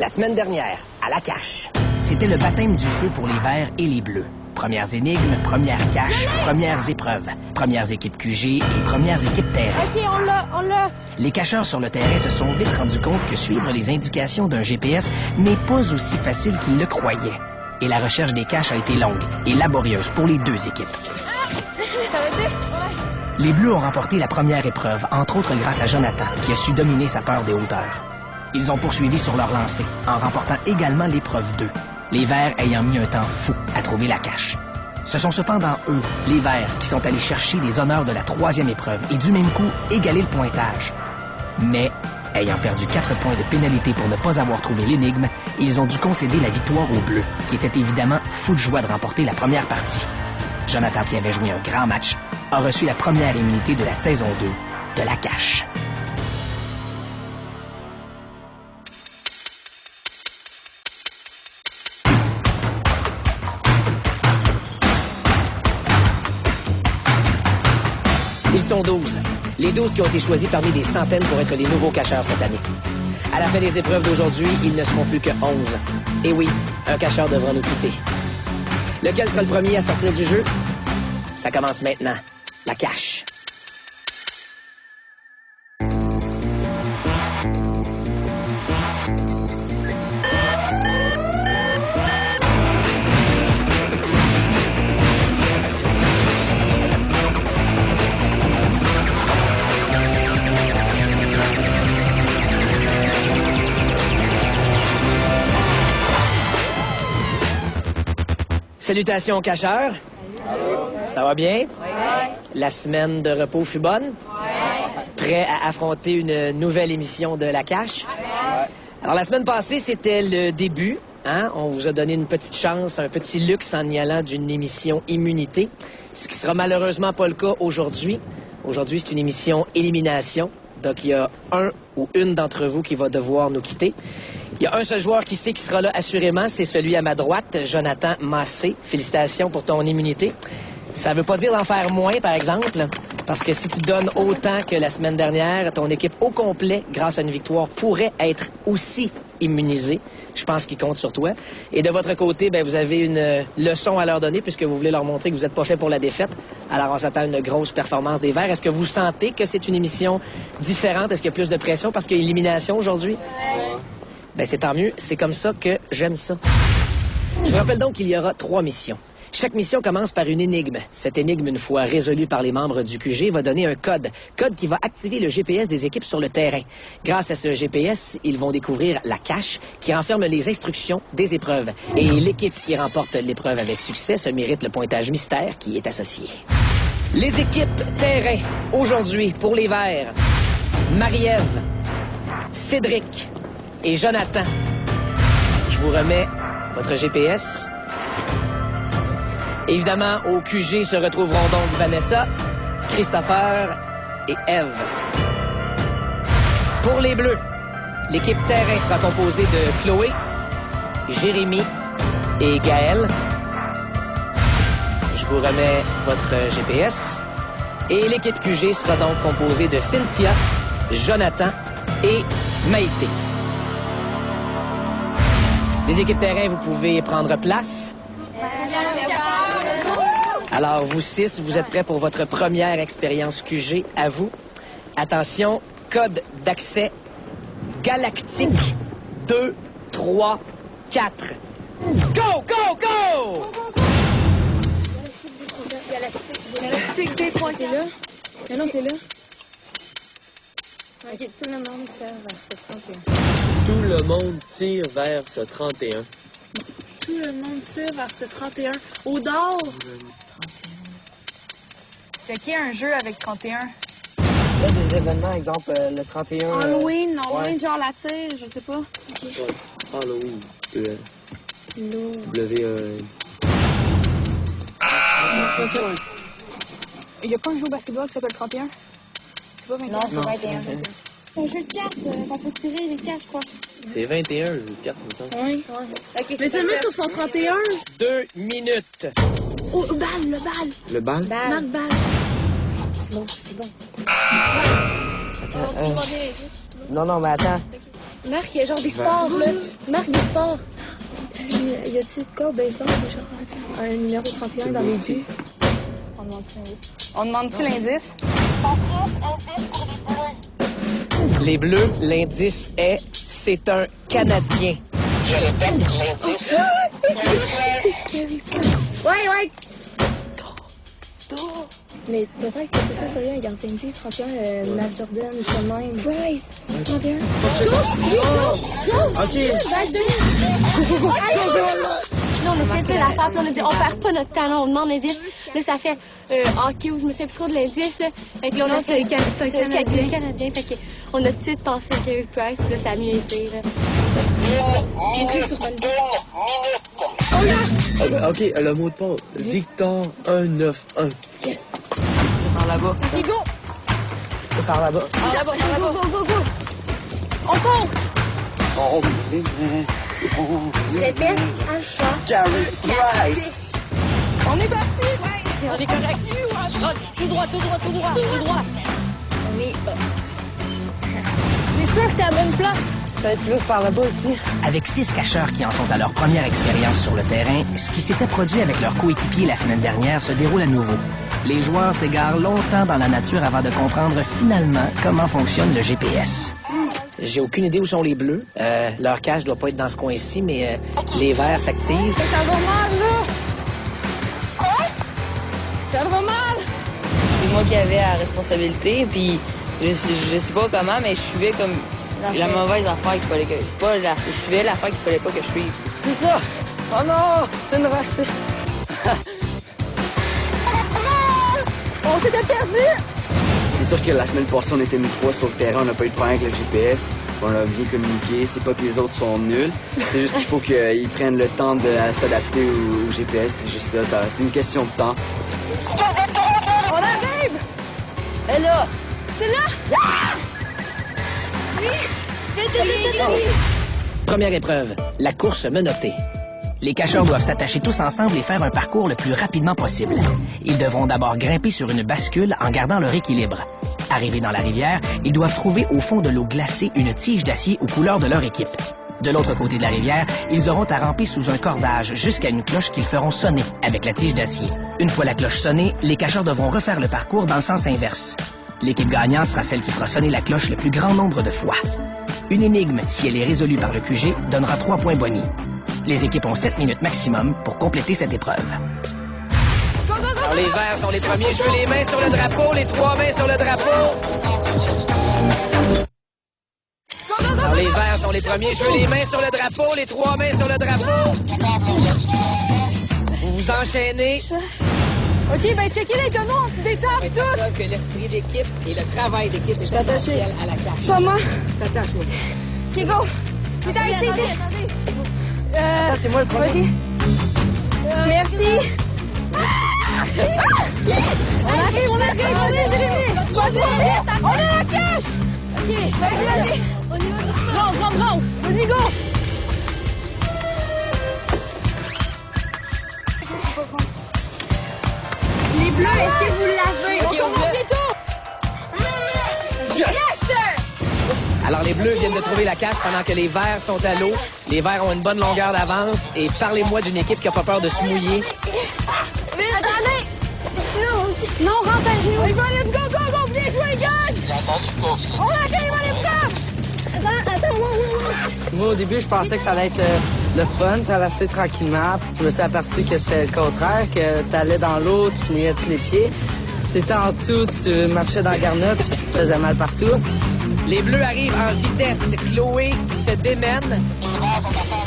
La semaine dernière, à la cache. C'était le baptême du feu pour les Verts et les Bleus. Premières énigmes, premières caches, premières épreuves, premières équipes QG et premières équipes terrain. OK, on l'a. Les cacheurs sur le terrain se sont vite rendus compte que suivre les indications d'un GPS n'est pas aussi facile qu'ils le croyaient. Et la recherche des caches a été longue et laborieuse pour les deux équipes. Ça veut dire? Ouais. Les Bleus ont remporté la première épreuve, entre autres grâce à Jonathan, qui a su dominer sa peur des hauteurs. Ils ont poursuivi sur leur lancée, en remportant également l'épreuve 2, les Verts ayant mis un temps fou à trouver la cache. Ce sont cependant eux, les Verts, qui sont allés chercher les honneurs de la troisième épreuve et du même coup égaler le pointage. Mais, ayant perdu 4 points de pénalité pour ne pas avoir trouvé l'énigme, ils ont dû concéder la victoire aux Bleus, qui étaient évidemment fous de joie de remporter la première partie. Jonathan, qui avait joué un grand match, a reçu la première immunité de la saison 2 de la cache. Ils sont 12. Les 12 qui ont été choisis parmi des centaines pour être les nouveaux cacheurs cette année. À la fin des épreuves d'aujourd'hui, ils ne seront plus que 11. Et oui, un cacheur devra nous quitter. Lequel sera le premier à sortir du jeu? Ça commence maintenant. La cache. Salutations cacheurs. Allô? Ça va bien? Ouais. La semaine de repos fut bonne? Ouais. Prêt à affronter une nouvelle émission de La Cache? Ouais. Alors, la semaine passée, c'était le début. Hein? On vous a donné une petite chance, un petit luxe en y allant d'une émission immunité, ce qui sera malheureusement pas le cas aujourd'hui. Aujourd'hui, c'est une émission élimination. Donc, il y a un ou une d'entre vous qui va devoir nous quitter. Il y a un seul joueur qui sait qui sera là, assurément, c'est celui à ma droite, Jonathan Massé. Félicitations pour ton immunité. Ça veut pas dire d'en faire moins, par exemple, parce que si tu donnes autant que la semaine dernière, ton équipe au complet, grâce à une victoire, pourrait être aussi immunisée. Je pense qu'il compte sur toi. Et de votre côté, ben, vous avez une leçon à leur donner, puisque vous voulez leur montrer que vous n'êtes pas fait pour la défaite. Alors, on s'attend à une grosse performance des Verts. Est-ce que vous sentez que c'est une émission différente? Est-ce qu'il y a plus de pression parce qu'il y a élimination aujourd'hui? Ouais. Ben, c'est tant mieux. C'est comme ça que j'aime ça. Je vous rappelle donc qu'il y aura 3 missions. Chaque mission commence par une énigme. Cette énigme, une fois résolue par les membres du QG, va donner un code. Code qui va activer le GPS des équipes sur le terrain. Grâce à ce GPS, ils vont découvrir la cache qui renferme les instructions des épreuves. Et l'équipe qui remporte l'épreuve avec succès se mérite le pointage mystère qui est associé. Les équipes terrain, aujourd'hui, pour les Verts, Marie-Ève, Cédric et Jonathan. Je vous remets votre GPS. Évidemment, au QG se retrouveront donc Vanessa, Christopher et Eve. Pour les Bleus, l'équipe terrain sera composée de Chloé, Jérémy et Gaël. Je vous remets votre GPS. Et l'équipe QG sera donc composée de Cynthia, Jonathan et Maïté. Les équipes terrain, vous pouvez prendre place. Alors, vous 6, vous êtes prêts pour votre première expérience QG. À vous. Attention, code d'accès galactique 2, 3, 4. Go, go, go! Galactique 2, 3, c'est là. Mais non, c'est là. OK, tout le monde tire vers ce 31. Tout le monde tire vers ce 31. Tout le monde tire vers ce 31. Au dehors! Fait qu'il y a un jeu avec 31. Il y a des événements, exemple le 31. Halloween, ouais. genre la tire, je sais pas. OK. Ouais. Halloween. L'eau. W. Il y a pas un jeu au basketball qui s'appelle 31? C'est pas 21? Non, c'est Non, 21. c'est 21. C'est un jeu de cartes, on peut tirer les cartes, je crois. C'est 21, le 4, me semble. Oui. OK. Mais seulement sur son 31. 2 minutes. Oh, le bal. Le bal? Marc Bal. C'est bon. Attends, non, mais attends. Marc, il y a genre des sports, là. Marc, des sports. Y a-tu de quoi au baseball, genre un numéro 31 dans les buts? On demande-tu l'indice? Les Bleus, l'indice est « c'est un Canadien ». C'est Carey Price. Ouais. Mais peut-être que c'est ça, sérieux, un gardien de but, 31, Matt Jordan, ou quand même. Price, 31. Go! OK. Non, on essaie de l'affaire, puis on a dit, on perd pas notre talent, on demande l'indice. Là, ça fait hockey, ou je me souviens plus trop de l'indice, là. Fait que là, on a fait un Canadien. Fait que on a tout de suite pensé à Carey Price, puis là, ça a mieux été, là. OK, le mot de passe. Victor 191. C'est par là-bas. Go! C'est par là-bas. Go! On court! Je répète, un chat. Carey Price. On est parti! Ouais. On est correct. Tout droit. On est sûr que t'es à la bonne place. Peut-être plus par là-bas ici. Avec 6 cacheurs qui en sont à leur première expérience sur le terrain, ce qui s'était produit avec leurs coéquipiers la semaine dernière se déroule à nouveau. Les joueurs s'égarent longtemps dans la nature avant de comprendre finalement comment fonctionne le GPS. J'ai aucune idée où sont les Bleus. Leur cache doit pas être dans ce coin-ci, mais les verts s'activent. Ça va mal, là! Ça va mal! C'est moi qui avais la responsabilité, puis je sais pas comment, mais je suivais comme la mauvaise affaire qu'il fallait que... Je suivais l'affaire qu'il fallait pas que je suive. C'est ça! Oh non! C'est une race! On s'était perdu! C'est sûr que la semaine passée, on était nous 3 sur le terrain, on n'a pas eu de problème avec le GPS, on a bien communiqué, c'est pas que les autres sont nuls, c'est juste qu'il faut qu'ils prennent le temps de s'adapter au GPS, c'est juste ça, c'est une question de temps. On arrive! Elle est là! C'est là! Oui! Vite! Première épreuve, la course menottée. Les cacheurs doivent s'attacher tous ensemble et faire un parcours le plus rapidement possible. Ils devront d'abord grimper sur une bascule en gardant leur équilibre. Arrivés dans la rivière, ils doivent trouver au fond de l'eau glacée une tige d'acier aux couleurs de leur équipe. De l'autre côté de la rivière, ils auront à ramper sous un cordage jusqu'à une cloche qu'ils feront sonner avec la tige d'acier. Une fois la cloche sonnée, les cacheurs devront refaire le parcours dans le sens inverse. L'équipe gagnante sera celle qui fera sonner la cloche le plus grand nombre de fois. Une énigme, si elle est résolue par le QG, donnera 3 points bonus. Les équipes ont 7 minutes maximum pour compléter cette épreuve. Alors, les verts sont les premiers. Je veux les mains sur le drapeau, les 3 mains sur le drapeau. Alors, les verts sont les premiers. Je veux les mains sur le drapeau, les 3 mains sur le drapeau. Vous vous enchaînez. OK, ben checkez les tonneaux, on se détape C'est tout! là que l'esprit d'équipe et le travail d'équipe est essentiel à la cache. Pas moi. Je t'attache, moi. OK, go! Putain, ici! C'est moi le premier. Vas-y. Merci! On arrive, Jérémy! On est à la cache! OK, vas-y! On y va doucement! Bro! Vas-y, go! Les bleus, est-ce que vous l'avez? OK, On commence bientôt! Yes, sir! Alors, les bleus viennent de trouver la cache pendant que les verts sont à l'eau. Les verts ont une bonne longueur d'avance. Et parlez-moi d'une équipe qui n'a pas peur de se mouiller. Mais attendez! Non, rentre à genoux! Les gars, let's go! Bien joué, gang! On a gagné les bras! Attends, Moi, au début, je pensais que ça allait être le fun, traverser tranquillement. Je me suis aperçu que c'était le contraire, que t'allais dans l'eau, tu te mouillais tous les pieds. T'étais en dessous, tu marchais dans la garnotte, puis tu te faisais mal partout. Les bleus arrivent en vitesse. Chloé qui se démène.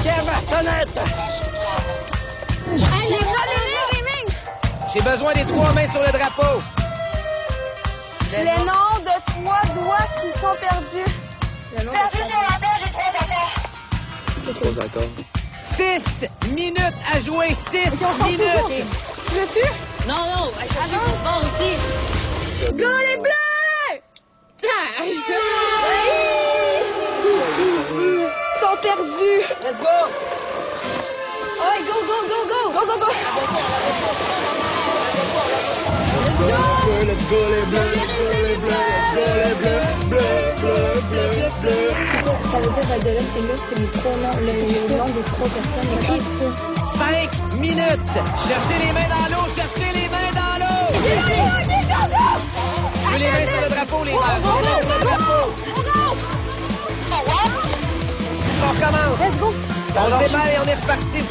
Tiens, ma sonnette! Hey, les bras, Rémi! J'ai besoin des 3 mains sur le drapeau. Les noms de 3 doigts qui sont perdus. Perdus sur la terre et très à terre. Pas d'accord. 6 minutes à jouer. 6 minutes. Tu le tues? Non, à chercher mon fort aussi. Go les bleus! Ils sont perdus. Let's go! Ouais, go! Go! Let's go les bleus, let's go les bleus, let's go les bleus, bleus. Ça veut dire The Lost Fingers, c'est les trois noms, le nom des trois personnes. Écrit ça. 5 minutes. Cherchez les mains dans l'eau, cherchez les mains dans l'eau. Je veux les mains sur le drapeau, les mains. Sur le drapeau. On recommence. Let's go. On se déballe et on est reparti.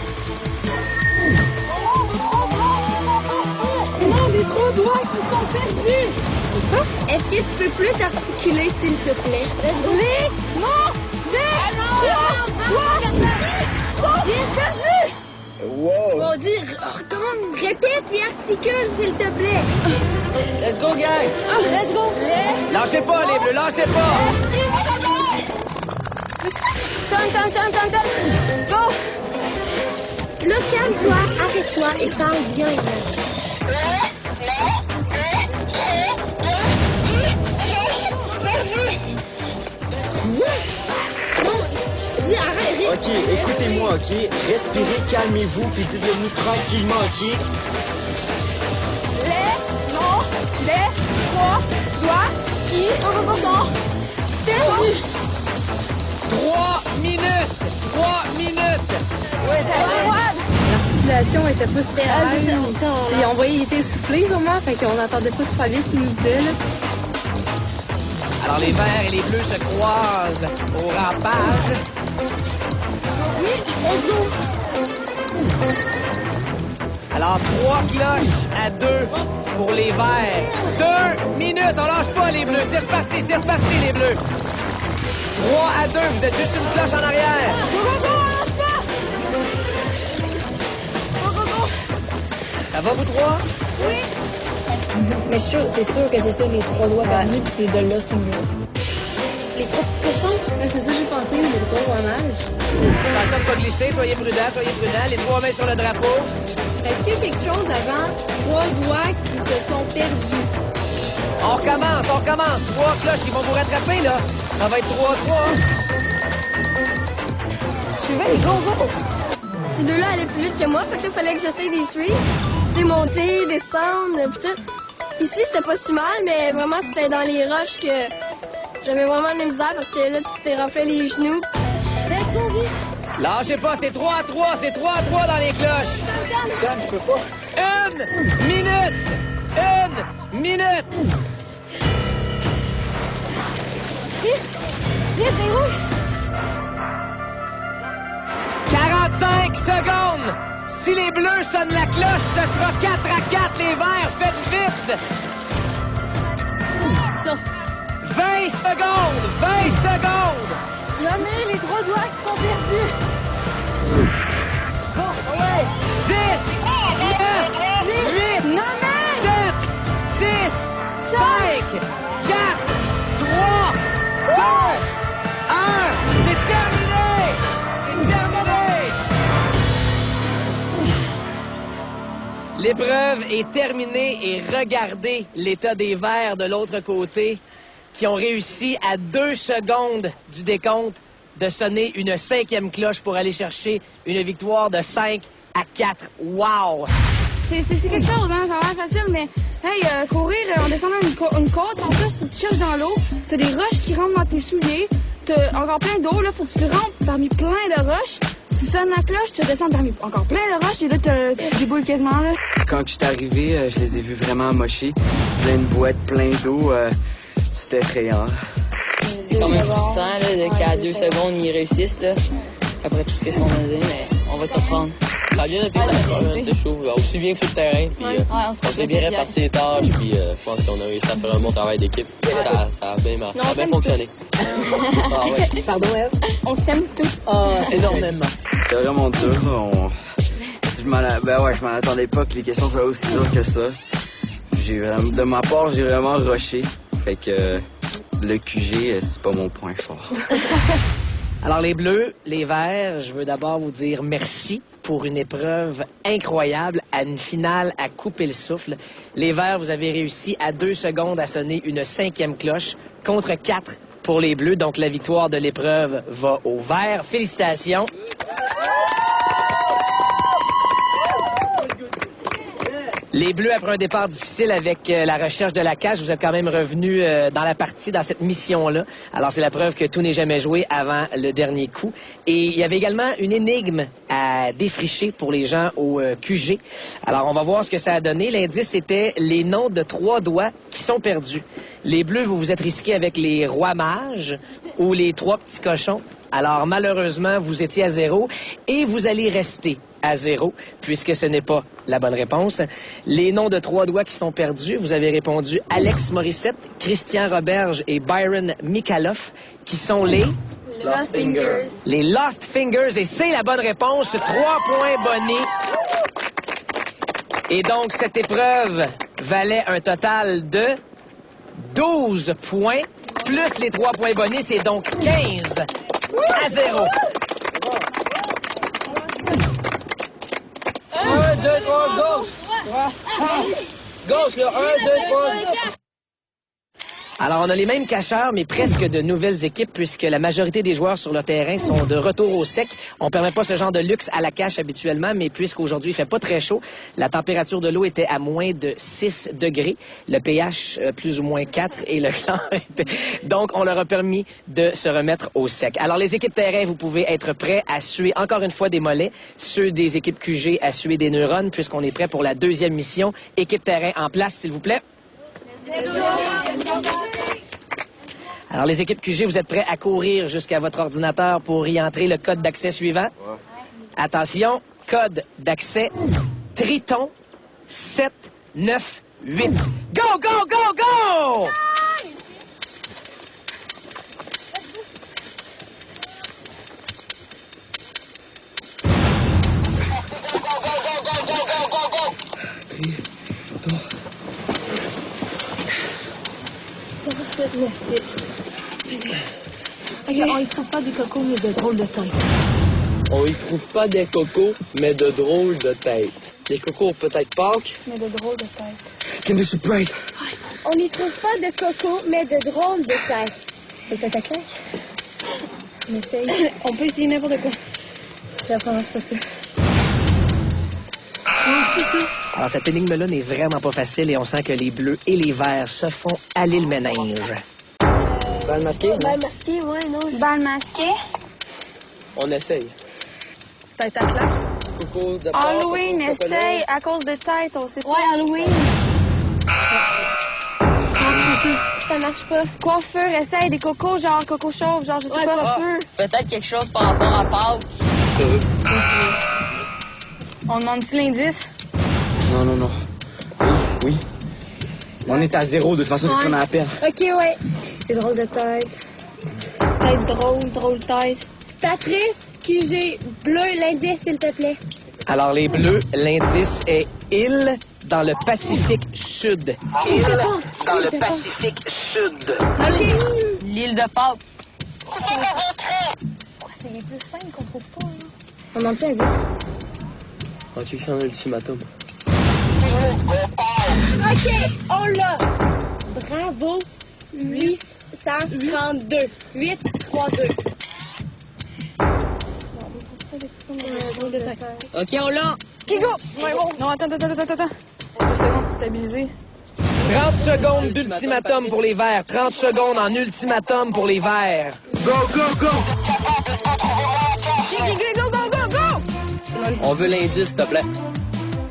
Non, des trois doigts qui sont perdus. Est-ce que tu peux plus articuler, s'il te plaît? Les noms des trois doigts qui sont perdus. Wow! Bon, dire, recommande, répète et articule, s'il te plaît. Let's go, gang. Let's go. Lâchez pas, les bleus, lâchez pas. Turn. Go. Là, calme-toi, arrête-toi et parle bien. Dis, arrête. Ok, écoutez-moi, ok? Respirez, calmez-vous, puis dites-le-nous tranquillement, ok? Les noms des trois doigts qui sont perdus. 3 minutes. 3 minutes. L'articulation était pas super. Et on voyait qu'il était essoufflé au moins, fait qu'on n'entendait pas super bien ce qu'il nous disait. Là. Alors, les verts et les bleus se croisent au rampage. Oui, let's go. Alors, 3 cloches à 2 pour les verts. 2 minutes. On lâche pas, les bleus. C'est reparti, les bleus. 3 à 2. Vous êtes juste une cloche en arrière. Ça va, vous trois? Oui. Mais c'est sûr que c'est ça, les trois doigts perdus, puis c'est de l'os ou Les trois petits cochons? C'est ça que j'ai pensé, mais le gros nage. Attention de pas glisser. Soyez prudents. Les 3 mains sur le drapeau. Est-ce que quelque chose avant trois doigts qui se sont perdus? On recommence. 3 cloches. Ils vont vous rattraper, là. Ça va être 3-3. Suivez les gros. Ces deux-là allaient plus vite que moi, fait que là, fallait que j'essaye de les suivre. Tu sais, monter, descendre, pis tout. Ici, c'était pas si mal, mais vraiment, c'était dans les roches que j'avais vraiment de la misère parce que là, tu t'es raflé les genoux. Let's go, vite! Lâchez pas, c'est 3-3 dans les cloches. Calme, je peux pas. 1 minute. 1 minute. Vite, les rouges! 45 secondes. Si les bleus sonnent la cloche, ce sera 4-4. Les verts, faites vite. 20 secondes. Nommez les trois doigts qui sont perdus. 10, 9, 8, 7, 6, 5, 4, 3, 2, 1. C'est terminé. L'épreuve est terminée et regardez l'état des verts de l'autre côté qui ont réussi à 2 secondes du décompte de sonner une 5e cloche pour aller chercher une victoire de 5-4. Wow! C'est quelque chose, hein, ça a l'air facile, mais hey, courir en descendant une côte, en plus, faut que tu cherches dans l'eau, t'as des roches qui rentrent dans tes souliers, t'as encore plein d'eau, là, faut que tu rentres parmi plein de roches. Tu sonnes la cloche, tu redescends parmi encore plein de roches et là, tu déboules quasiment, là. Quand je suis arrivé, je les ai vus vraiment amochés. Plein de boîtes, plein d'eau. C'était effrayant. C'est quand même frustrant là, qu'à 2 secondes, ils réussissent. Là. Après tout ce qu'on a dit, mais on va se reprendre. Ça a bien été, ça a été chaud, aussi bien que sur le terrain. Puis, on s'est bien réparti les tâches, puis je pense qu'on a réussi à faire un bon travail d'équipe. Ça a bien marché, ça a bien fonctionné. Pardon, Eve? On s'aime tous. Énormément. C'était vraiment dur. Je m'en attendais pas que les questions soient aussi dures que ça. De ma part, j'ai vraiment rushé. Fait que le QG, c'est pas mon point fort. Alors les bleus, les verts, je veux d'abord vous dire merci pour une épreuve incroyable, à une finale à couper le souffle. Les verts, vous avez réussi à 2 secondes à sonner une 5e cloche contre 4 pour les bleus. Donc la victoire de l'épreuve va aux verts. Félicitations. Les Bleus, après un départ difficile avec la recherche de la cache, vous êtes quand même revenus dans la partie, dans cette mission-là. Alors, c'est la preuve que tout n'est jamais joué avant le dernier coup. Et il y avait également une énigme à défricher pour les gens au QG. Alors, on va voir ce que ça a donné. L'indice, c'était les noms de 3 doigts qui sont perdus. Les Bleus, vous vous êtes risqués avec les rois mages ou les 3 petits cochons. Alors, malheureusement, vous étiez à 0 et vous allez rester à 0, puisque ce n'est pas la bonne réponse. Les noms de 3 doigts qui sont perdus, vous avez répondu Alex Morissette, Christian Roberge et Byron Mikaloff, qui sont les... Lost Fingers. Les Lost Fingers, et c'est la bonne réponse. 3 points bonnés. Et donc, cette épreuve valait un total de 12 points, plus les 3 points bonnés, c'est donc 15 à 0. 1, 2, 3, gauche! Gauche, là, 1, 2, 3, Alors, on a les mêmes cacheurs, mais presque de nouvelles équipes, puisque la majorité des joueurs sur le terrain sont de retour au sec. On ne permet pas ce genre de luxe à la cache habituellement, mais puisqu'aujourd'hui il fait pas très chaud, la température de l'eau était à moins de 6 degrés, le pH plus ou moins 4 et le chlore était... Donc, on leur a permis de se remettre au sec. Alors, les équipes terrain, vous pouvez être prêts à suer encore une fois des mollets, ceux des équipes QG à suer des neurones, puisqu'on est prêt pour la deuxième mission. Équipe terrain en place, s'il vous plaît. Alors, les équipes QG, vous êtes prêts à courir jusqu'à votre ordinateur pour y entrer le code d'accès suivant? Ouais. Attention, code d'accès Triton 798. Go, go, go, go! OK, on y trouve pas des cocos, mais de drôles de tête. On y trouve pas des cocos, mais de drôles de tête. Les cocos ont peut-être Pâques, Mais de drôles de tête. Kinder Surprise! On n'y trouve pas de cocos, mais de drôles de tête. C'est ça claque? On essaye. On peut essayer n'importe quoi. Ça commence pas ça. Alors, cette énigme-là n'est vraiment pas facile et on sent que les bleus et les verts se font aller le ménage. balle masquée. Balle masquée, ouais, non. Balle masquée. On essaye. Tête à claque. Coco de Halloween, essaye. À cause de tête, on sait pas. Ouais, Halloween. Ça marche pas. Coiffeur, essaye. Des cocos, genre coco chauve, genre je sais pas. Coiffeur. Peut-être quelque chose par rapport à Pâques. On demande-tu l'indice? Non, non, non. Oui. On est à 0, de toute façon, c'est ce qu'on a à perdre. OK, ouais. C'est drôle de tête. Tête drôle tête. Patrice, QG, bleu, l'indice, s'il te plaît. Alors, les bleus, l'indice est île dans le Pacifique Sud. Île dans le Pacifique Sud. OK. L'île de Pâques. C'est les plus simples qu'on trouve pas, là. On demande-tu l'indice? On check ça en ultimatum. OK, on l'a. Bravo. 832. 832. OK, on l'a. OK, go! Ouais, bon. Non, attends. 2 secondes, stabiliser. 30 secondes d'ultimatum pour les verts. 30 secondes en ultimatum pour les verts. Go, go, go! On veut l'indice, s'il te plaît.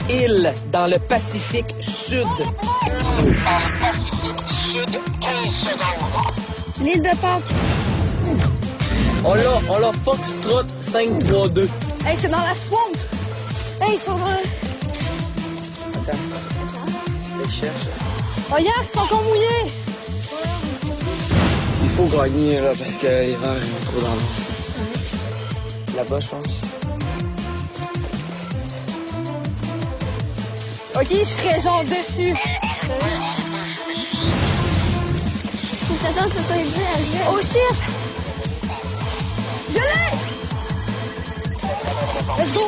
Île dans le Pacifique Sud. L'île de Pâques. On l'a Foxtrot 532. Hey, c'est dans la swamp! Hey, ils sont dans... Attends. Je cherche. Oh, yeah, ils sont encore mouillés! Il faut gagner, là, parce que les verts, ils vont trop dans l'eau. Là-bas, je pense. OK, je serais genre dessus. Faut que t'attends que ce soit élevé. Oh, shit! Je l'ai! Let's go!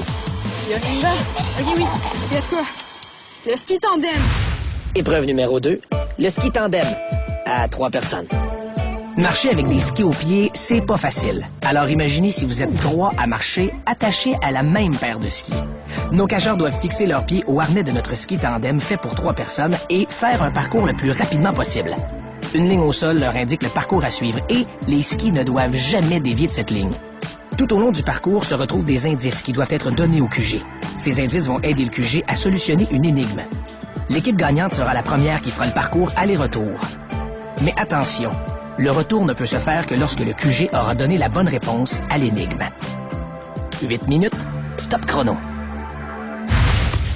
OK, oui. Let's go. Le ski tandem. Épreuve numéro 2, le ski tandem à 3 personnes. Marcher avec des skis aux pieds, c'est pas facile. Alors imaginez si vous êtes 3 à marcher attachés à la même paire de skis. Nos cageurs doivent fixer leurs pieds au harnais de notre ski tandem fait pour 3 personnes et faire un parcours le plus rapidement possible. Une ligne au sol leur indique le parcours à suivre et les skis ne doivent jamais dévier de cette ligne. Tout au long du parcours se retrouvent des indices qui doivent être donnés au QG. Ces indices vont aider le QG à solutionner une énigme. L'équipe gagnante sera la première qui fera le parcours aller-retour. Mais attention, le retour ne peut se faire que lorsque le QG aura donné la bonne réponse à l'énigme. 8 minutes, stop chrono.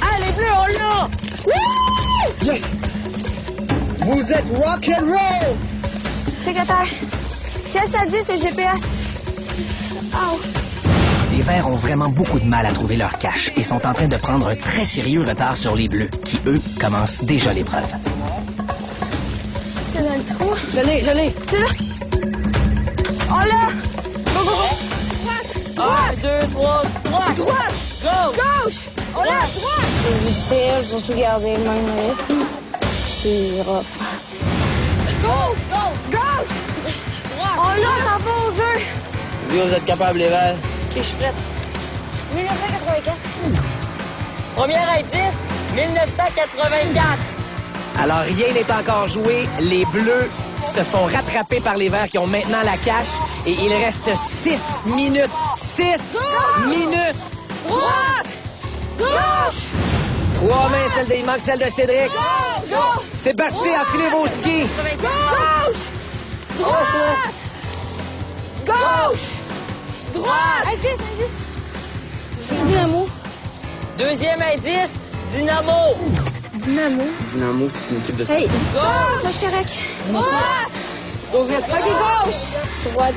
Ah, les bleus, on l'a! Yes! Vous êtes rock and roll! Secrétaire, qu'est-ce que ça dit, ce GPS? Oh. Les Verts ont vraiment beaucoup de mal à trouver leur cache et sont en train de prendre un très sérieux retard sur les Bleus, qui, eux, commencent déjà l'épreuve. C'est dans le trou. Je l'ai. C'est là. Oh là! Go, go, go! 1, 2, 3, droite! Droite! Gauche! Oh là, droite! C'est difficile, surtout garder le même rythme. C'est rough. Gauche! Gauche! Oh là, ça va au jeu! Oui, vous êtes capables, les Verts. OK, je suis prête. 1984. Première indice, 1984. Alors, rien n'est encore joué. Les Bleus se font rattraper par les Verts qui ont maintenant la cache. Et il reste 6 minutes. 6 minutes! Droite! Gauche! 3 mains, celle de manque celle de Cédric. Gauche! C'est parti, enfilez vos skis. Gauche! Droite! Gauche! Droite! Indice. Dynamo. Deuxième indice, Dynamo. Dynamo. Dynamo, c'est une équipe de Hey, Gauche! moi je suis correct. Droite! Ok, gauche! Droite,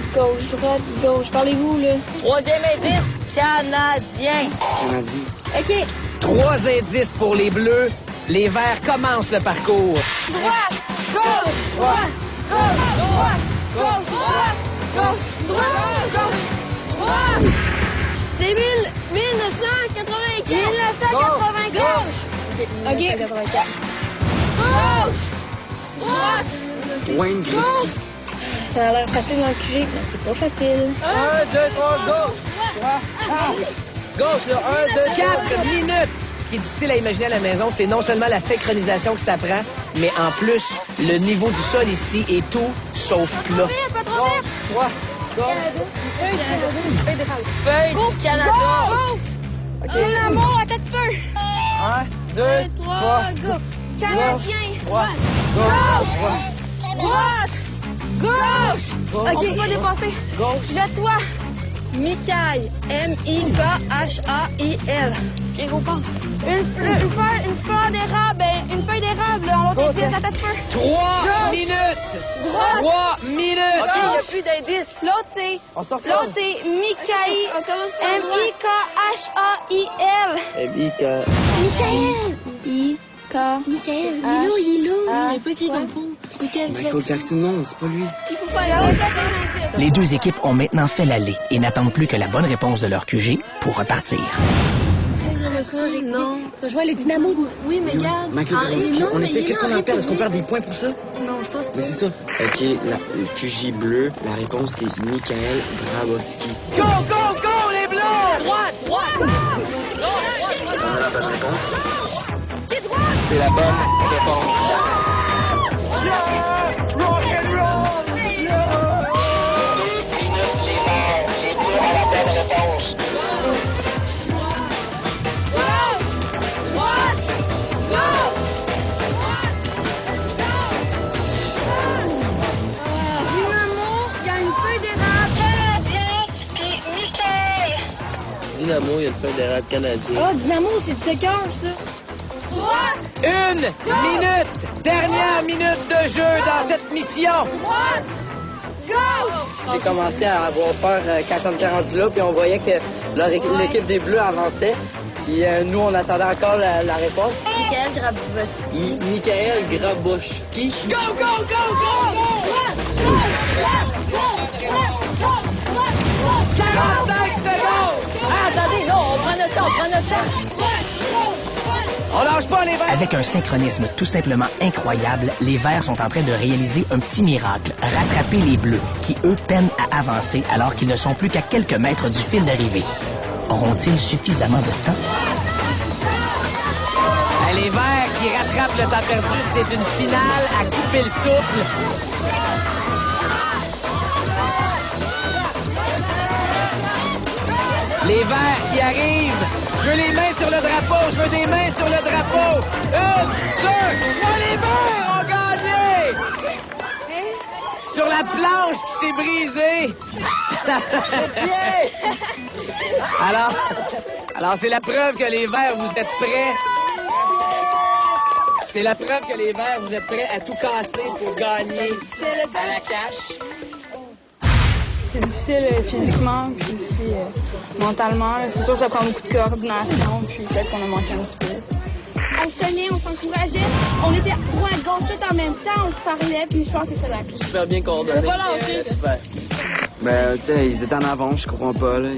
gauche. Parlez-vous, là? Troisième indice, Canadien. Canadien. OK. 3 indices pour les Bleus. Les Verts commencent le parcours. Droite! Gauche! Droite! Gauche! Droite! Gauche! Droite! Gauche! Droite! Gauche! Droite! C'est 1995. 1980! Gauche! OK. Gauche! Droite! Wayne Gretzky. Gauche! Ça a l'air facile dans le QG, mais c'est pas facile. 1, 2, 3, gauche. Gauche, là. 1, 2, 4 minutes. Ce qui est difficile à imaginer à la maison, c'est non seulement la synchronisation que ça prend, mais en plus, le niveau du sol ici est tout sauf plat. Pas trop vite! 3, gauche. Feuille du Canada. Dynamo, attends un petit peu! 1, 2, 3, go! Canadien! Droite. Gauche! Droite! Gauche! Gauche. On peut pas dépasser. Gauche. Jette-toi! Mikaïl. M-I-K-H-A-I-L. OK, go, passe. Une fleur d'érable. Une feuille d'érable. On l'autre indice, attends un petit peu. 3 Gauche. minutes. Droite. 3 minutes. OK, il n'y a plus d'indices. L'autre, c'est... On sort L'autre, c'est Mikaïl. On commence par M-I-K-H-A-I-L. Mika. Michael. Michaël. Lilo, Il Ah. n'est pas écrit comme fond. Michael Jackson, non, c'est pas lui. Il faut faire gauche, indice. Les deux équipes ont maintenant fait l'aller et n'attendent plus que la bonne réponse de leur QG pour repartir. Non. Je vois les dynamos de... Oui, mais regarde. Michael Gretzky. On essaie, qu'est-ce qu'on en perd? Est-ce qu'on perd des points pour ça? Non, je pense pas. Mais c'est ça. OK, le QG bleu, la réponse c'est Michael Grabowski. Go, go, go, les Bleus! Droite, droite. On a la bonne réponse. C'est la bonne réponse. Rock and roll! Dynamo, il y a une feuille d'érable canadien. Oh, Dynamo, c'est du soccer, ça. 1 minute! Dernière minute de jeu dans cette mission! J'ai commencé à avoir peur quand on était rendu là, puis on voyait que l'équipe des Bleus avançait. Puis nous, on attendait encore la réponse. Michael Grabowski. Michael Grabowski. Go, go, go, go! 45 secondes! Ah, attendez, non, on prend notre temps, On lâche pas les Verts, Avec un synchronisme tout simplement incroyable, les Verts sont en train de réaliser un petit miracle, rattraper les Bleus, qui eux peinent à avancer alors qu'ils ne sont plus qu'à quelques mètres du fil d'arrivée. Auront-ils suffisamment de temps? Les Verts qui rattrapent le temps perdu, c'est une finale à couper le souffle. Les Verts qui arrivent. Je veux les mains sur le drapeau. Je veux des mains sur le drapeau. 1, 2, 3, les Verts ont gagné. Sur la planche qui s'est brisée. Alors c'est la preuve que les Verts, vous êtes prêts. C'est la preuve que les Verts, vous êtes prêts à tout casser pour gagner à la cache. C'est difficile physiquement, puis aussi mentalement. C'est sûr que ça prend beaucoup de coordination, puis peut-être qu'on a manqué un petit peu. On se tenait, on s'encourageait. On était droit à gauche tout en même temps, on se parlait, puis je pense que c'est ça la clé. Super bien coordonné. Ben, tu sais, ils étaient en avant, je comprends pas, là.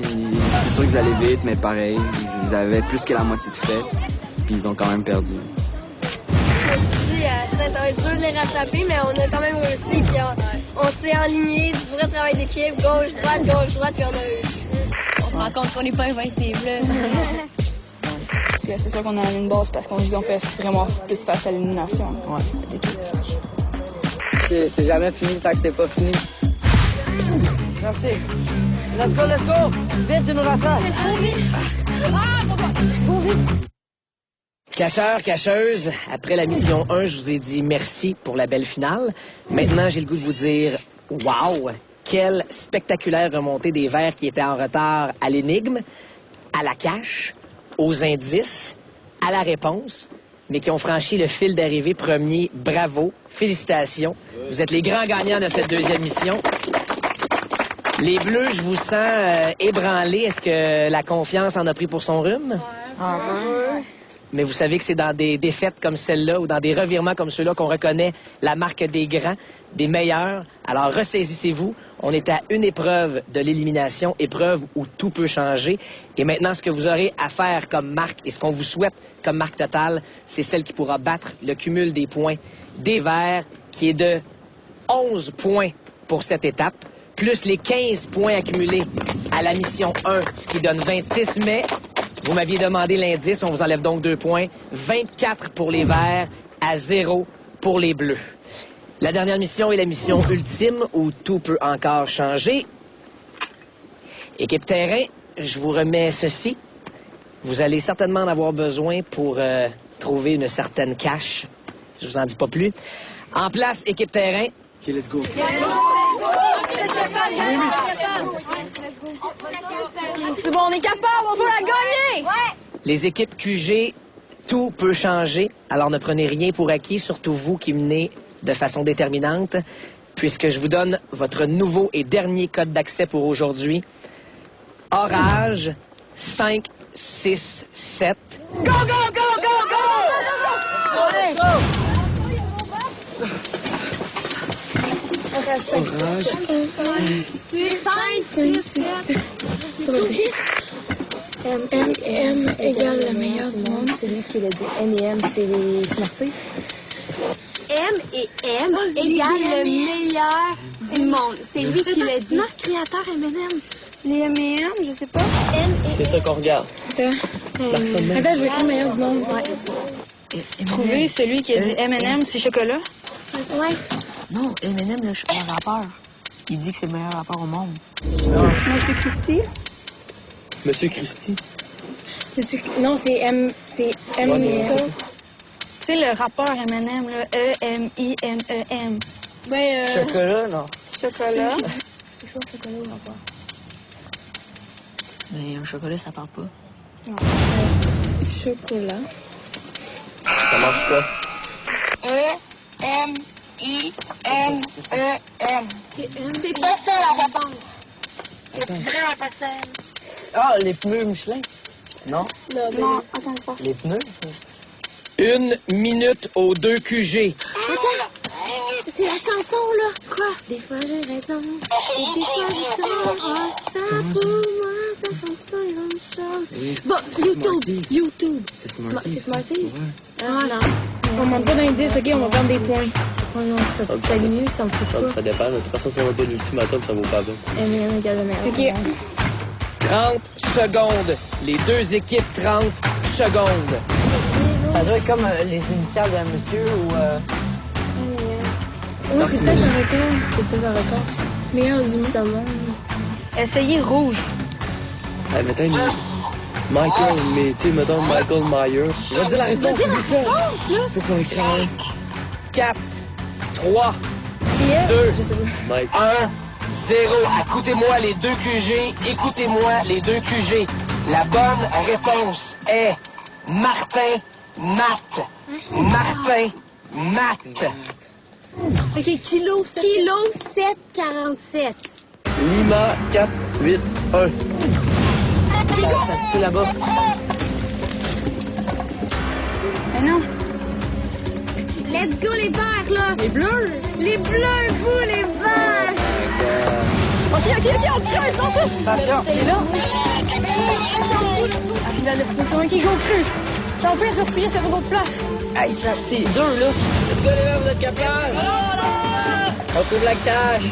C'est sûr qu'ils allaient vite, mais pareil, ils avaient plus que la moitié de fait, puis ils ont quand même perdu. Ça va être dur de les rattraper, mais on a quand même réussi. Puis on s'est enligné, du vrai travail d'équipe, gauche-droite, puis on a réussi. On se rend compte qu'on n'est pas invincible. Puis c'est sûr qu'on a une base parce qu'on se dit qu'on fait vraiment plus face à l'élimination. Ouais. C'est jamais fini tant que c'est pas fini. Merci. Let's go! Vite, tu nous rattrapes! Cacheurs, cacheuses, après la mission 1, je vous ai dit merci pour la belle finale. Maintenant, j'ai le goût de vous dire wow! Quelle spectaculaire remontée des Verts qui étaient en retard à l'énigme, à la cache, aux indices, à la réponse, mais qui ont franchi le fil d'arrivée premier. Bravo! Félicitations! Vous êtes les grands gagnants de cette deuxième mission. Les Bleus, je vous sens ébranlés. Est-ce que la confiance en a pris pour son rhume? Ouais. Mais vous savez que c'est dans des défaites comme celle-là ou dans des revirements comme ceux-là qu'on reconnaît la marque des grands, des meilleurs. Alors ressaisissez-vous. On est à une épreuve de l'élimination, épreuve où tout peut changer. Et maintenant, ce que vous aurez à faire comme marque et ce qu'on vous souhaite comme marque totale, c'est celle qui pourra battre le cumul des points des Verts, qui est de 11 points pour cette étape, plus les 15 points accumulés à la mission 1, ce qui donne 26, mais vous m'aviez demandé l'indice, on vous enlève donc 2 points. 24 pour les Verts, à 0 pour les Bleus. La dernière mission est la mission ultime, où tout peut encore changer. Équipe terrain, je vous remets ceci. Vous allez certainement en avoir besoin pour trouver une certaine cache. Je vous en dis pas plus. En place, équipe terrain. OK, let's go. C'est bon, on est capable, on peut la gagner! Ouais! Les équipes QG, tout peut changer. Alors ne prenez rien pour acquis, surtout vous qui menez de façon déterminante, puisque je vous donne votre nouveau et dernier code d'accès pour aujourd'hui. Orage 5, 6, 7. Go, go, go, go, go! Allez! Orage. 5, 6, 7. M égale le meilleur du monde. C'est lui qui l'a dit. M et M, c'est les Smarties. M et M égale le meilleur du monde. C'est lui qui l'a dit. Marque créateur M&M. Les M&M, je sais pas. C'est ça qu'on regarde. Attends, je vais écrire meilleur du monde. Ouais. Trouver celui qui a dit M&M, c'est chocolat? Ouais. Non, M&M, le rappeur. Il dit que c'est le meilleur rappeur au monde. Monsieur Christy. Monsieur Christy. Non, c'est M. C'est M. Tu sais, le rappeur M&M, là, E-M-I-N-E-M. Ben, Chocolat, non? Chocolat. C'est chaud, chocolat ou rappeur? Mais un chocolat, ça parle pas. Non. Chocolat. Ça marche pas. E-M-I-N-E-M. C'est pas ça la réponse. C'est vraiment pas ça. Ah, les pneus Michelin? Non? Non, attends, c'est pas. Les pneus? 1 minute aux 2 QG. Attends, c'est la chanson, là. Quoi? Des fois, j'ai raison. Et des fois, j'ai tort. Ça pour moi, ça change pas grand-chose. Bon, YouTube. C'est Smarties. C'est Smarties? Ouais. Ah, non. On manque pas d'indices, OK? On va perdre des points. Oh non, ça mieux, ça me touche pas. Ça dépend. De toute façon, si on va pas l'ultimatum, ça vaut pas bien. OK. 30 secondes. Les deux équipes, 30 secondes. Ça doit être comme les initiales d'un monsieur ou... Oui, c'est peut-être un record. C'est peut-être un record. Meilleur du monde. Essayez rouge. Hey, mettons, Michael, mais tu sais, mettons Michael Myers. Il va dire la réponse. Dis la réponse, là. Faut qu'on écrit. 4, 3, 2, 1, 0. Écoutez-moi les deux QG. Écoutez-moi les deux QG. La bonne réponse est Martin Matt. Martin Matt. OK, kilo 7,47. Lima 4, 8, 1. Ça se tue là-bas. Mais non. Let's go, les verts, là. Les bleus. Les bleus, vous, les verts. OK, on creuse dans ça. Attention. T'es là. Arrive à l'extinction. OK, go, creuse. T'en pire, sur fouiller, ça va d'autres places. Hey, c'est dur, là. Let's go, les verts, vous êtes capables? On trouve la cage.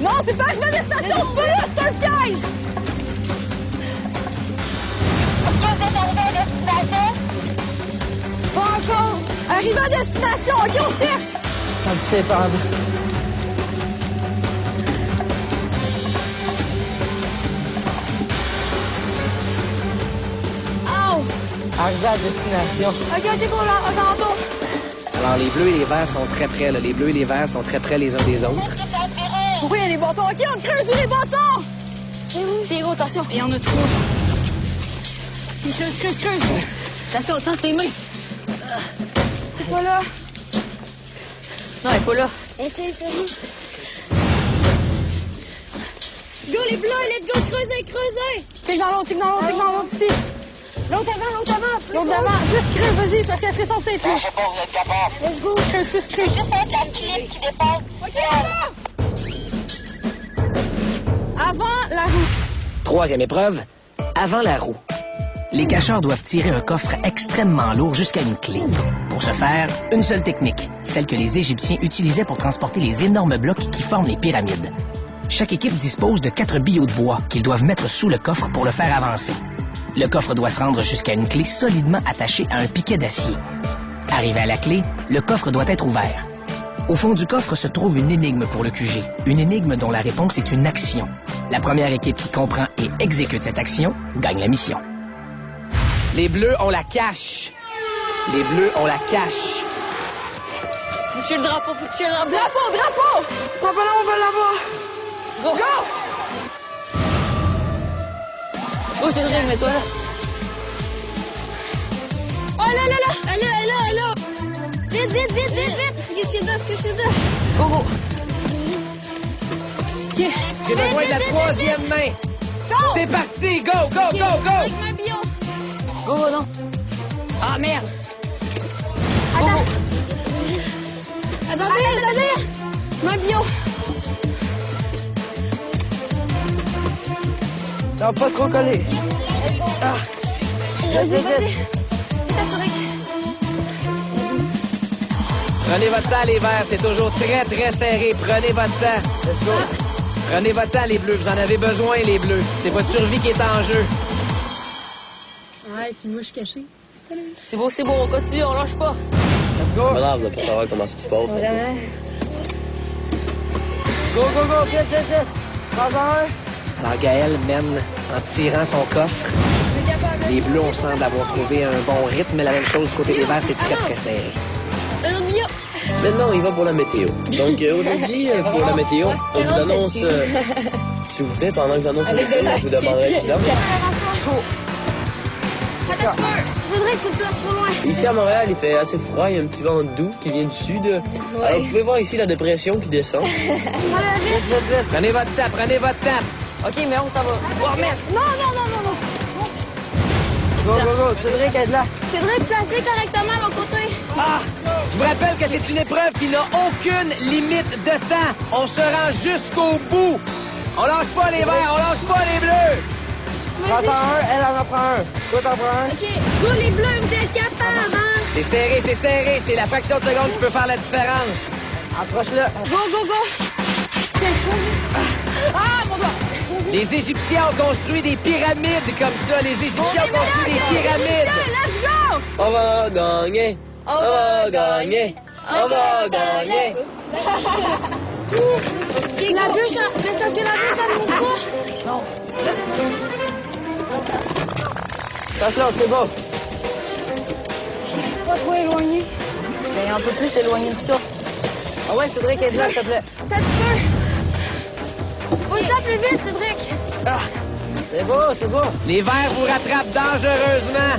Non, c'est pas arrivé à destination, c'est pas là, c'est un piège! Est-ce que vous êtes arrivé à destination? Pas encore! Arrivé à destination, OK, on cherche! Ça me sépare. Oh! Arrivé à destination. OK, go là, aux alentours. Alors, les bleus et les verts sont très près, là. Les bleus et les verts sont très près les uns des autres. Oui, il y a des bâtons. OK, on creuse où les bâtons? T'es gros, attention. Il y en a trois. Creuse. Attention, tense tes mains. C'est pas là. Non, elle est pas là. Essaye sur nous. Go, les bleus, let's go, creusez. Tic dans l'autre ici. L'autre avant. L'autre d'avant. Plus creuse, vas-y, parce qu'elle serait censée être là. Let's go, creuse, plus creuse. Juste avec la petite qui dépasse. OK, là! Avant la roue. Troisième épreuve, avant la roue. Les cacheurs doivent tirer un coffre extrêmement lourd jusqu'à une clé. Pour ce faire, une seule technique, celle que les Égyptiens utilisaient pour transporter les énormes blocs qui forment les pyramides. Chaque équipe dispose de 4 billots de bois qu'ils doivent mettre sous le coffre pour le faire avancer. Le coffre doit se rendre jusqu'à une clé solidement attachée à un piquet d'acier. Arrivé à la clé, le coffre doit être ouvert. Au fond du coffre se trouve une énigme pour le QG, une énigme dont la réponse est une action. La première équipe qui comprend et exécute cette action gagne la mission. Les bleus, on la cache. Les bleus, on la cache. Touchez le drapeau, touchez le drapeau. Drapeau! On va l'avoir. Go! Go, Cédric, mets-toi là. Oh là! Elle est là. Vite. Qu'est-ce qu'il y a là? Go! OK. J'ai besoin de la troisième main. Go! C'est parti, go! Avec ma bio. Go, non. Ah, merde. Attendez. Ma bio. Non, pas trop collé. Vas-y. Prenez votre temps, les verts. C'est toujours très, très serré. Prenez votre temps. Let's go. Prenez votre temps, les bleus. Vous en avez besoin, les bleus. C'est votre survie qui est en jeu. Ouais, puis moi, je suis cachée. C'est beau, on continue, on lâche pas. Let's go. Pas grave, là, pour savoir comment ça se passe. Go. Vite. 3 à 1. Alors, Gaël mène en tirant son coffre. Les bleus, on semble avoir trouvé un bon rythme, mais la même chose du côté des verts, c'est très, très serré. Maintenant, il va pour la météo. Donc, aujourd'hui, pour la météo, on vous annonce... s'il vous plaît, pendant que j'annonce la météo, je vous demanderai de silence. Attends, tu voudrais que tu te places trop loin. Ici, à Montréal, il fait assez froid. Il y a un petit vent doux qui vient du sud. Alors, vous pouvez voir ici la dépression qui descend. Vite. Prenez votre temps. OK, mais on s'en va. On remettre. Non. Go. Cédric, aide là. Cédric, placez correctement de l'autre côté. Je vous rappelle que c'est une épreuve qui n'a aucune limite de temps. On se rend jusqu'au bout. On lâche pas les verts, on lâche pas les bleus. J'en prends un, elle en prend un. Toi, t'en prends un. OK. Go, les bleus, vous êtes capables, hein? C'est serré, c'est serré. C'est la fraction de seconde qui peut faire la différence. Approche-le. Go, go, go. Ah, mon gars. Les Égyptiens ont construit des pyramides comme ça. Les Égyptiens ont construit des pyramides. Let's go! On va gagner. On va gagner. On va gagner. La bûche, mais c'est parce que la bûche, elle monte pas. Non. Passe-là, c'est beau. Pas trop éloigné. Mais un peu plus éloigné que ça. Ah ouais, Cédric, aide-là, s'il te plaît. T'as du feu. Pousse-la plus vite, Cédric. Ah, c'est beau, c'est beau. Les Verts vous rattrapent dangereusement.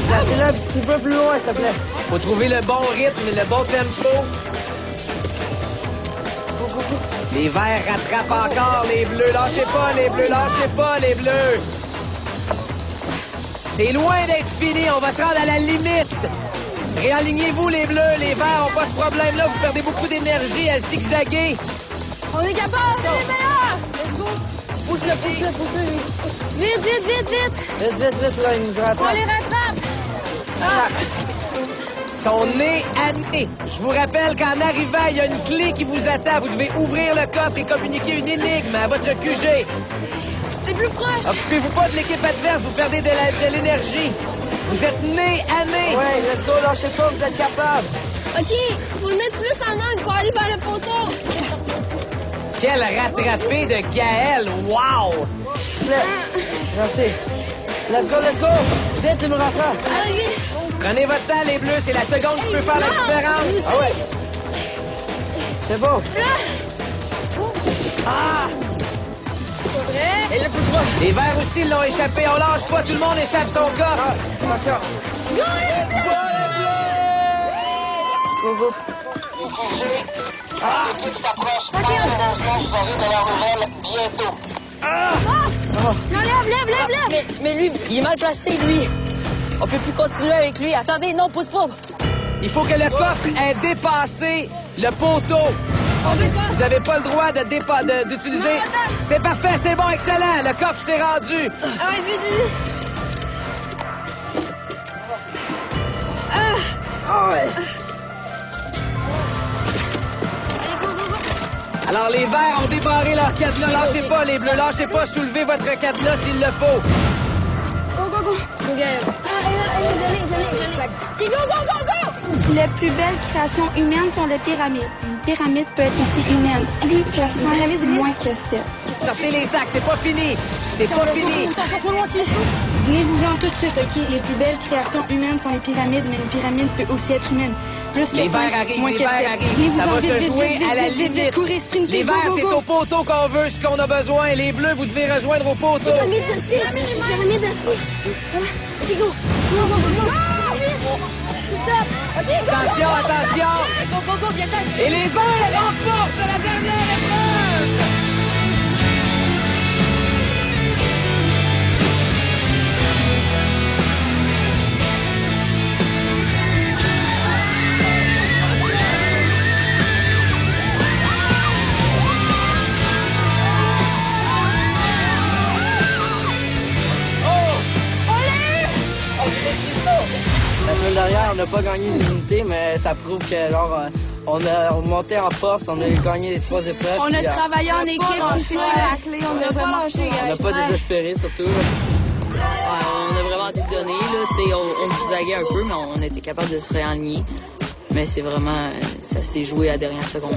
Placez-la un petit peu plus loin, s'il te plaît. Faut trouver le bon rythme, le bon tempo. Les Verts rattrapent encore les Bleus. Lâchez pas, les Bleus. Lâchez pas, les Bleus. C'est loin d'être fini. On va se rendre à la limite. Réalignez-vous, les Bleus. Les Verts n'ont pas ce problème-là. Vous perdez beaucoup d'énergie à zigzaguer. On est capable, c'est les meilleurs. Let's go. Pousse-le, pousse-le, pousse-le, lui. Vite, vite, vite, vite. Vite, vite, vite, là, il nous rattrape. On les rattrape. Ah. Son nez à nez. Je vous rappelle qu'en arrivant, il y a une clé qui vous attend. Vous devez ouvrir le coffre et communiquer une énigme à votre QG. C'est plus proche. Occupez-vous pas de l'équipe adverse, vous perdez de l'énergie. Vous êtes nez à nez. Ouais, let's go, lâchez pas, vous êtes capable. OK, faut le mettre plus en angle pour aller vers le poteau. Quel rattrapé de Gaël. Wow! Merci. Let's go, let's go. Vite, il nous rattrape. Allez, vite. Prenez votre temps, les Bleus. C'est la seconde qui peut faire la différence. Ah ouais. C'est beau. Ah! Pas vrai. Et le plus proche. Les Verts aussi l'ont échappé. On lâche pas. Tout le monde échappe son corps. Ah, attention. Go, les Bleus. Go, go. Ah! OK, on stop. Non, lève. Mais lui, il est mal placé, lui. On peut plus continuer avec lui. Attendez, non, pousse pas. Il faut que le coffre ait dépassé le poteau. Vous n'avez pas le droit d'utiliser. C'est parfait, c'est bon, excellent. Le coffre s'est rendu. Ah ouais, vite. Ah ouais. Allez, go. Alors, les Verts ont débarré leur cadenas. Lâchez pas, les Bleus. Lâchez pas. Soulevez votre cadenas s'il le faut. Go. Go, Gaël. J'allais. OK, go. Les plus belles créations humaines sont les pyramides. Une pyramide peut être aussi humaine. Plus que une pyramide, moins que 7. Sortez les sacs, c'est pas fini. C'est pas fini. Venez-vous-en tout de suite, OK? Les plus belles créations humaines sont les pyramides, mais une pyramide peut aussi être humaine. Plus que Les 5, Verts arrivent, moins les que Verts 7. arrivent. Ça va se jouer à la limite. Courez, sprintez, Les Verts, go, c'est go. au poteau qu'on veut ce qu'on a besoin. Les Bleus, vous devez rejoindre au poteau. Pyramide de 6. Pyramide de 6. OK, go. Stop. OK, go. Attention. Go, viens t'en. Et les Verts remportent la dernière épreuve. La semaine dernière, on n'a pas gagné l'unité, mais ça prouve que on a monté en force, on a gagné les 3 épreuves. On a puis, travaillé en équipe, on fait la clé, on a vraiment lâché. on n'a pas désespéré, surtout. On a vraiment tout donné, là. Tu sais, on zigzaguait un peu, mais on était capable de se réaligner. Mais c'est vraiment... ça s'est joué à la dernière seconde.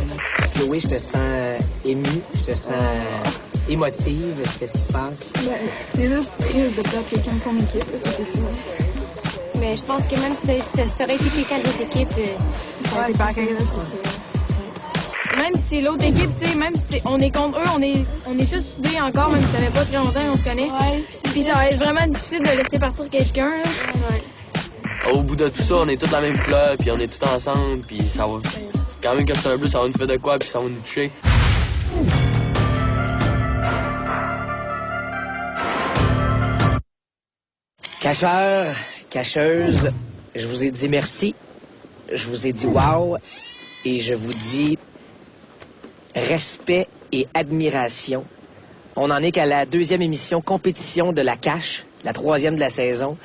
Chloé, je te sens émue, je te sens émotive. Qu'est-ce qui se passe? C'est juste triste de perdre quelqu'un de son équipe, c'est ça. Mais je pense que même si ça aurait été quelqu'un d'autre équipe, Même si l'autre équipe, tu sais, même si on est contre eux, on est tous soudés encore, même si ça fait pas très longtemps qu'on se connaît. Ouais. Puis ça va être vraiment difficile de laisser partir quelqu'un, là. Au bout de tout ça, on est tous la même couleur, puis on est tous ensemble, puis ça va... Quand même que c'est un bleu, ça va nous faire de quoi, puis ça va nous toucher. Cacheurs, cacheuses, je vous ai dit merci, je vous ai dit wow, et je vous dis respect et admiration On en est qu'à la 2e émission compétition de la cache, la 3e de la saison.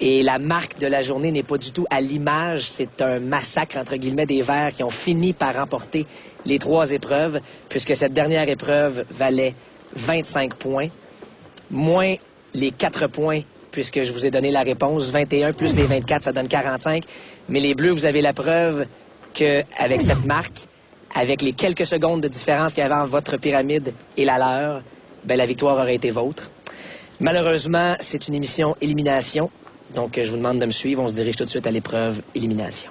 Et la marque de la journée n'est pas du tout à l'image. C'est un massacre, entre guillemets, des Verts qui ont fini par remporter les 3 épreuves, puisque cette dernière épreuve valait 25 points, moins les 4 points, puisque je vous ai donné la réponse. 21 plus les 24, ça donne 45. Mais les Bleus, vous avez la preuve qu'avec cette marque, avec les quelques secondes de différence qu'il y avait entre votre pyramide et la leur, ben, la victoire aurait été vôtre. Malheureusement, c'est une émission élimination. Donc, je vous demande de me suivre. On se dirige tout de suite à l'épreuve élimination.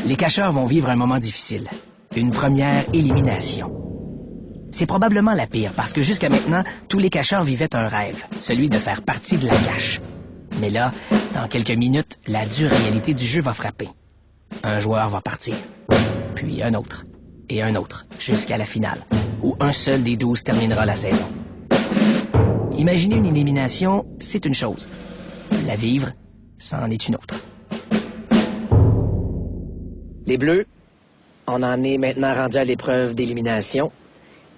Les cacheurs vont vivre un moment difficile. Une première élimination. C'est probablement la pire parce que jusqu'à maintenant, tous les cacheurs vivaient un rêve, celui de faire partie de la cache. Mais là, dans quelques minutes, la dure réalité du jeu va frapper. Un joueur va partir, puis un autre, et un autre, jusqu'à la finale, où un seul des 12 terminera la saison. Imaginer une élimination, c'est une chose. La vivre, c'en est une autre. Les Bleus, on en est maintenant rendu à l'épreuve d'élimination.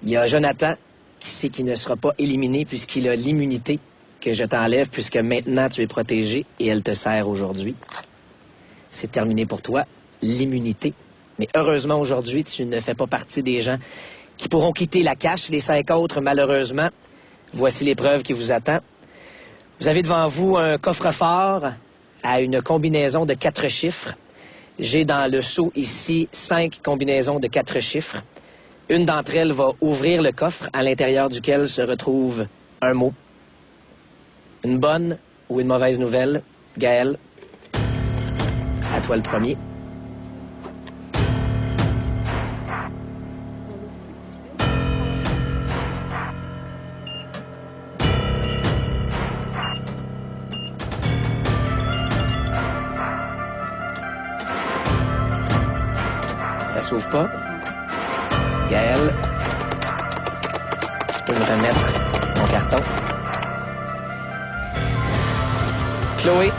Il y a Jonathan qui sait qu'il ne sera pas éliminé puisqu'il a l'immunité que je t'enlève puisque maintenant tu es protégé et elle te sert aujourd'hui. C'est terminé pour toi, l'immunité. Mais heureusement aujourd'hui, tu ne fais pas partie des gens qui pourront quitter la cache. Les 5 autres, malheureusement. Voici l'épreuve qui vous attend. Vous avez devant vous un coffre-fort à une combinaison de 4 chiffres. J'ai dans le seau ici 5 combinaisons de 4 chiffres. Une d'entre elles va ouvrir le coffre à l'intérieur duquel se retrouve un mot. Une bonne ou une mauvaise nouvelle? Gaël, à toi le premier. Ça s'ouvre pas. Gaël, tu peux me remettre ton carton. Chloé.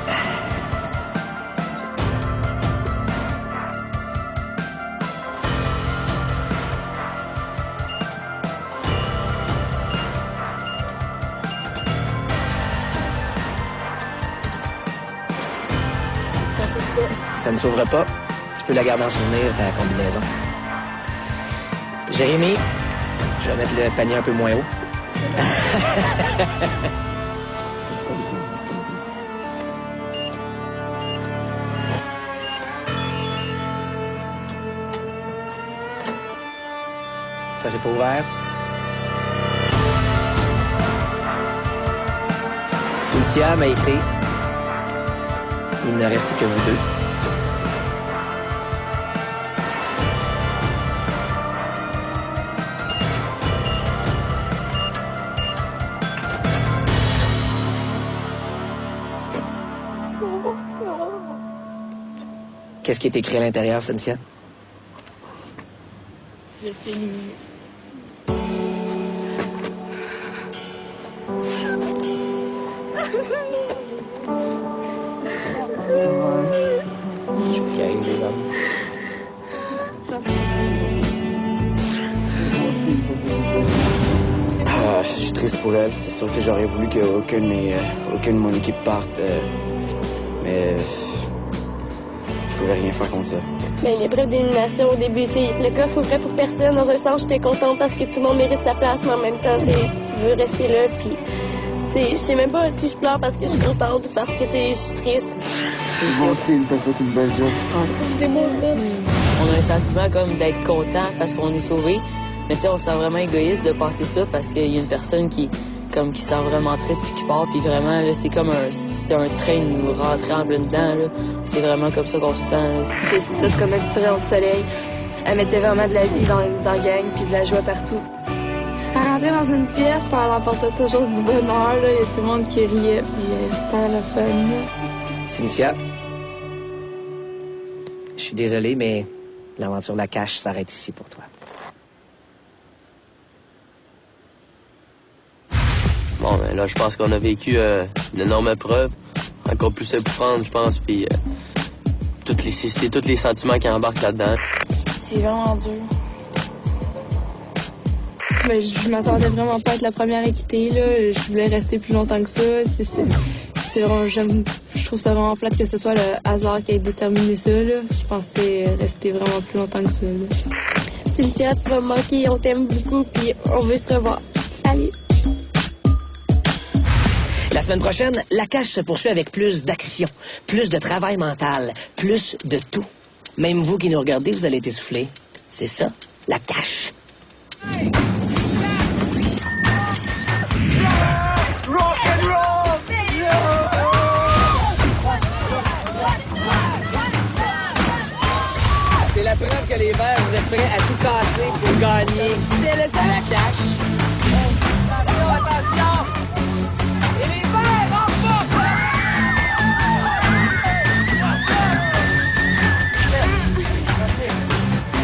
Ça ne s'ouvre pas. Tu peux la garder en souvenir, ta combinaison. Jérémy, je vais mettre le panier un peu moins haut. Ça, c'est pas ouvert. Cynthia, Maïté, il ne reste que vous deux. Qu'est-ce qui est écrit à l'intérieur, Cynthia? J'ai été éliminé. Je suis triste pour elle. C'est sûr que j'aurais voulu qu'aucune de mon équipe parte. Mais je pouvais rien faire contre ça. Mais l'épreuve d'élimination au début, le coffre ouvrait pour personne. Dans un sens, j'étais contente parce que tout le monde mérite sa place, mais en même temps, tu veux rester là. Puis, je sais même pas si je pleure parce que je suis contente ou parce que je suis triste. C'est bon signe, t'as fait une belle job. C'est beau, là. On a un sentiment comme d'être content parce qu'on est sauvé. Mais on se sent vraiment égoïste de passer ça parce qu'il y a une personne qui sent vraiment triste puis qui part. Puis vraiment, là, c'est comme un train de nous rentrer en plein dedans. Là. C'est vraiment comme ça qu'on se sent. C'est ça, comme un petit rayon de soleil. Elle mettait vraiment de la vie dans la gang puis de la joie partout. Elle rentrait dans une pièce puis elle apportait toujours du bonheur. Là. Il y a tout le monde qui riait puis super le fun. Là. Cynthia, je suis désolé, mais l'aventure de la cache s'arrête ici pour toi. Bon, ben là, je pense qu'on a vécu une énorme épreuve. Encore plus éprouvante, je pense, puis c'est tous les sentiments qui embarquent là-dedans. C'est vraiment dur. Mais je m'attendais vraiment pas à être la première à quitter, là. Je voulais rester plus longtemps que ça. C'est vraiment, je trouve ça vraiment plate que ce soit le hasard qui ait déterminé ça, là. Je pensais rester vraiment plus longtemps que ça, là. Cynthia, tu vas me manquer, on t'aime beaucoup, puis on veut se revoir. Salut! La semaine prochaine, la cache se poursuit avec plus d'action, plus de travail mental, plus de tout. Même vous qui nous regardez, vous allez être essoufflés. C'est ça, la cache. C'est la preuve que les Verts, vous êtes prêts à tout casser pour gagner à la cache. Attention, attention! Et les Verts en force!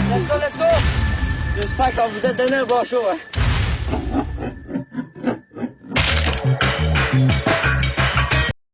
Let's go, let's go! J'espère qu'on vous a donné un bon show, hein?